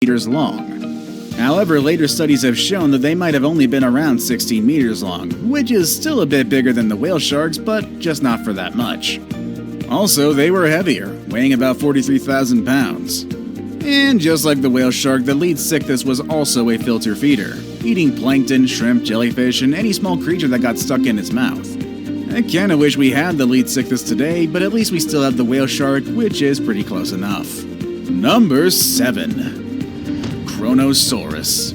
meters long. However, later studies have shown that they might have only been around 16 meters long, which is still a bit bigger than the whale sharks, but just not for that much. Also, they were heavier, weighing about 43,000 pounds. And just like the whale shark, the Leedsichthys was also a filter feeder, eating plankton, shrimp, jellyfish, and any small creature that got stuck in its mouth. I kinda wish we had the Leedsichthys today, but at least we still have the whale shark, which is pretty close enough. Number 7. Kronosaurus.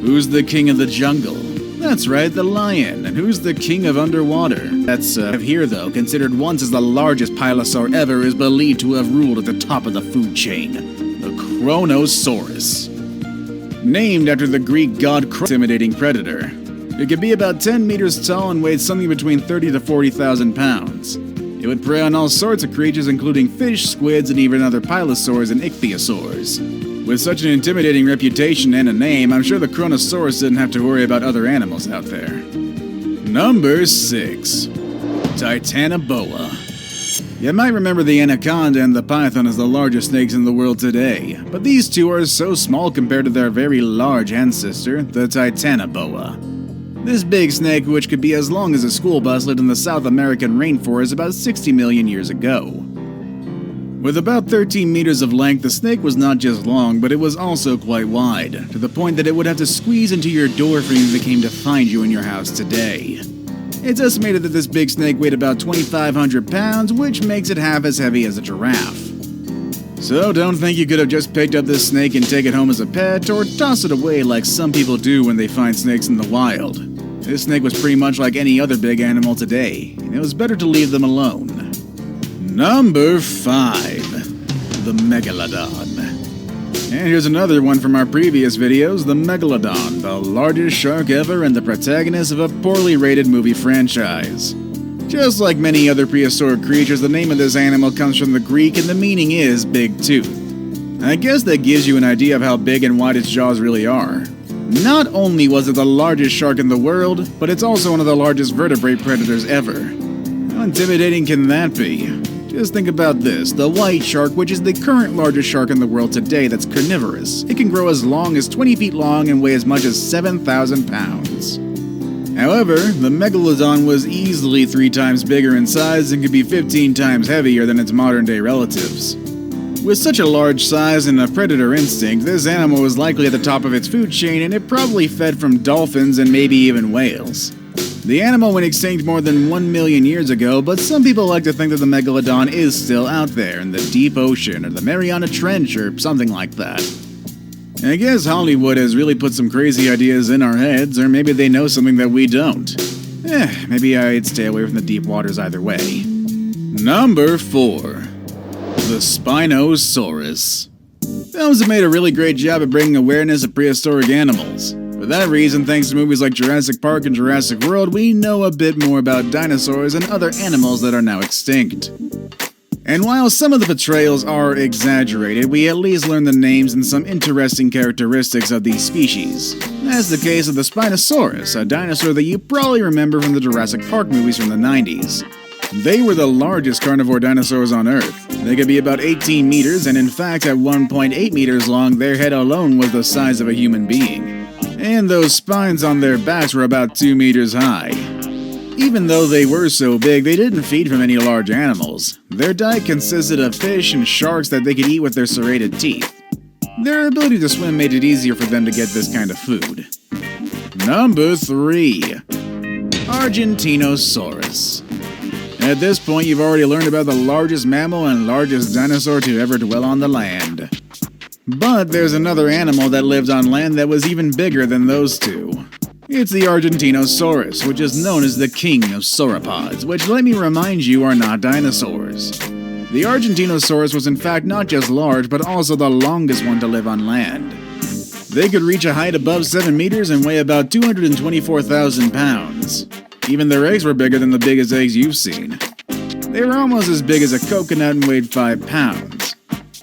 Who's the king of the jungle? That's right, the lion. And who's the king of underwater? That's here though, considered once as the largest pilosaur ever, is believed to have ruled at the top of the food chain. The Kronosaurus. Named after the Greek god Kronos, intimidating predator. It could be about 10 meters tall and weighed something between 30 to 40,000 pounds. It would prey on all sorts of creatures including fish, squids, and even other pilosaurs and ichthyosaurs. With such an intimidating reputation and a name, I'm sure the Kronosaurus didn't have to worry about other animals out there. Number 6. Titanoboa. You might remember the anaconda and the python as the largest snakes in the world today, but these two are so small compared to their very large ancestor, the Titanoboa. This big snake, which could be as long as a school bus, lived in the South American rainforest about 60 million years ago. With about 13 meters of length, the snake was not just long, but it was also quite wide, to the point that it would have to squeeze into your door frame if it came to find you in your house today. It's estimated that this big snake weighed about 2,500 pounds, which makes it half as heavy as a giraffe. So don't think you could have just picked up this snake and take it home as a pet, or toss it away like some people do when they find snakes in the wild. This snake was pretty much like any other big animal today, and it was better to leave them alone. Number 5. The Megalodon. And here's another one from our previous videos, the Megalodon, the largest shark ever and the protagonist of a poorly rated movie franchise. Just like many other prehistoric creatures, the name of this animal comes from the Greek and the meaning is big tooth. I guess that gives you an idea of how big and wide its jaws really are. Not only was it the largest shark in the world, but it's also one of the largest vertebrate predators ever. How intimidating can that be? Just think about this, the white shark, which is the current largest shark in the world today that's carnivorous. It can grow as long as 20 feet long and weigh as much as 7,000 pounds. However, the Megalodon was easily 3 times bigger in size and could be 15 times heavier than its modern-day relatives. With such a large size and a predator instinct, this animal was likely at the top of its food chain and it probably fed from dolphins and maybe even whales. The animal went extinct more than 1 million years ago, but some people like to think that the Megalodon is still out there in the deep ocean or the Mariana Trench or something like that. I guess Hollywood has really put some crazy ideas in our heads, or maybe they know something that we don't. Maybe I'd stay away from the deep waters either way. Number 4. The Spinosaurus. Films have made a really great job of bringing awareness of prehistoric animals. For that reason, thanks to movies like Jurassic Park and Jurassic World, we know a bit more about dinosaurs and other animals that are now extinct. And while some of the portrayals are exaggerated, we at least learn the names and some interesting characteristics of these species. That's the case of the Spinosaurus, a dinosaur that you probably remember from the Jurassic Park movies from the 90s. They were the largest carnivore dinosaurs on Earth. They could be about 18 meters, and in fact at 1.8 meters long, their head alone was the size of a human being. And those spines on their backs were about 2 meters high. Even though they were so big, they didn't feed from any large animals. Their diet consisted of fish and sharks that they could eat with their serrated teeth. Their ability to swim made it easier for them to get this kind of food. Number 3. Argentinosaurus. At this point, you've already learned about the largest mammal and largest dinosaur to ever dwell on the land. But there's another animal that lived on land that was even bigger than those two. It's the Argentinosaurus, which is known as the king of sauropods, which, let me remind you, are not dinosaurs. The Argentinosaurus was in fact not just large, but also the longest one to live on land. They could reach a height above 7 meters and weigh about 224,000 pounds. Even their eggs were bigger than the biggest eggs you've seen. They were almost as big as a coconut and weighed 5 pounds.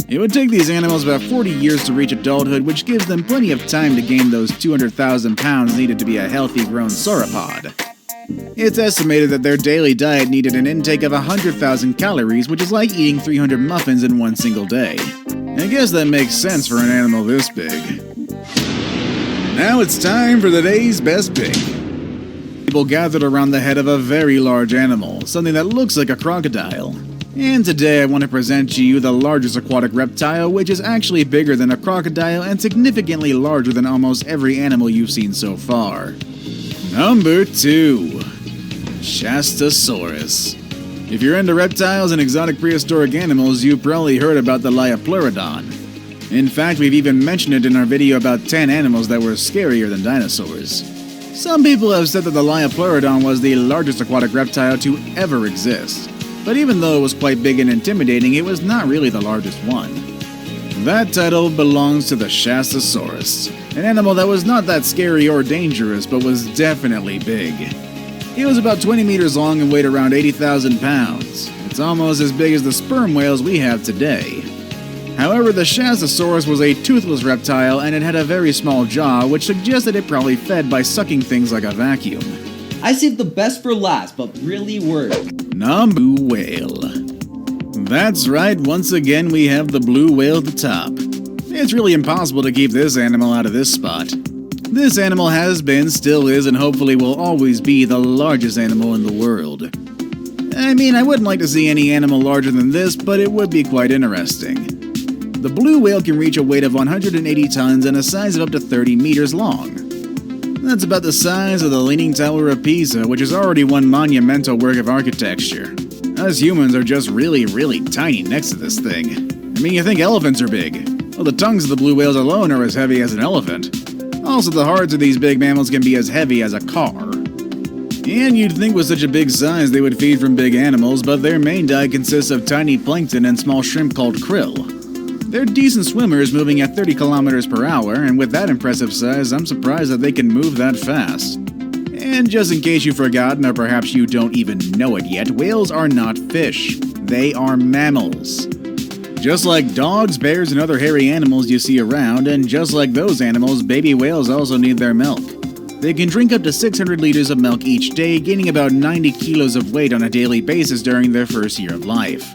It would take these animals about 40 years to reach adulthood, which gives them plenty of time to gain those 200,000 pounds needed to be a healthy grown sauropod. It's estimated that their daily diet needed an intake of 100,000 calories, which is like eating 300 muffins in one single day. I guess that makes sense for an animal this big. Now it's time for the day's best pick. People gathered around the head of a very large animal, something that looks like a crocodile. And today I want to present to you the largest aquatic reptile, which is actually bigger than a crocodile and significantly larger than almost every animal you've seen so far. Number 2. Shastasaurus. If you're into reptiles and exotic prehistoric animals, you've probably heard about the Liopleurodon. In fact, we've even mentioned it in our video about 10 animals that were scarier than dinosaurs. Some people have said that the Liopleurodon was the largest aquatic reptile to ever exist. But even though it was quite big and intimidating, it was not really the largest one. That title belongs to the Shastasaurus, an animal that was not that scary or dangerous, but was definitely big. It was about 20 meters long and weighed around 80,000 pounds. It's almost as big as the sperm whales we have today. However, the Shastasaurus was a toothless reptile and it had a very small jaw, which suggested it probably fed by sucking things like a vacuum. I saved the best for last, but really worked. Number whale. That's right, once again we have the blue whale at the top. It's really impossible to keep this animal out of this spot. This animal has been, still is, and hopefully will always be the largest animal in the world. I mean, I wouldn't like to see any animal larger than this, but it would be quite interesting. The blue whale can reach a weight of 180 tons and a size of up to 30 meters long. That's about the size of the Leaning Tower of Pisa, which is already one monumental work of architecture. Us humans are just really, really tiny next to this thing. I mean, you think elephants are big. Well, the tongues of the blue whales alone are as heavy as an elephant. Also, the hearts of these big mammals can be as heavy as a car. And you'd think with such a big size they would feed from big animals, but their main diet consists of tiny plankton and small shrimp called krill. They're decent swimmers, moving at 30 kilometers per hour, and with that impressive size, I'm surprised that they can move that fast. And just in case you've forgotten, or perhaps you don't even know it yet, whales are not fish. They are mammals. Just like dogs, bears, and other hairy animals you see around, and just like those animals, baby whales also need their milk. They can drink up to 600 liters of milk each day, gaining about 90 kilos of weight on a daily basis during their first year of life.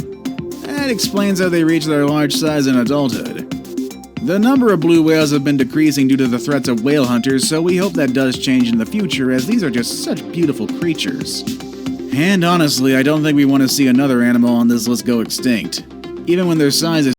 That explains how they reach their large size in adulthood. The number of blue whales have been decreasing due to the threats of whale hunters, so we hope that does change in the future, as these are just such beautiful creatures. And honestly, I don't think we want to see another animal on this list go extinct. Even when their size is